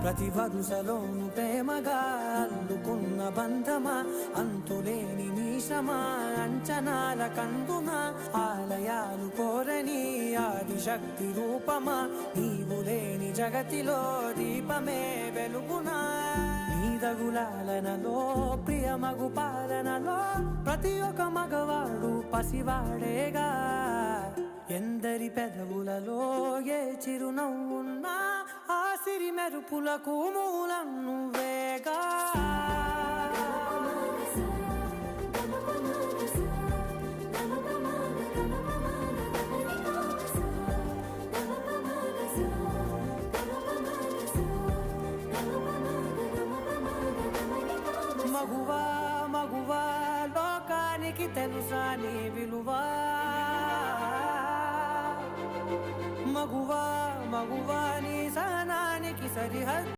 ప్రతి వరుసలోను ప్రేమగా అల్లుకున్న బంధమా, అంతులేని మీషమా, అంచనాల కందున ఆలయాలు కోరని ఆదిశక్తి రూపమా, నీవు లేని జగతిలో దీపమే వెలుగునా. నీదగులాలనలో ప్రియమగు పాలనలో ప్రతి ఒక్క మగవాడు పసివాడేగా. ఎందరి పెదవులలో ఏ చిరునవ్వున్నా ఆ సిరి మెరుపులకు మూలం నువ్వేగా. మగువా మగువా లోకానికి తెలుసా నీ విలువా. మగువా మగువా నీ సహనానికి సరిహద్దు.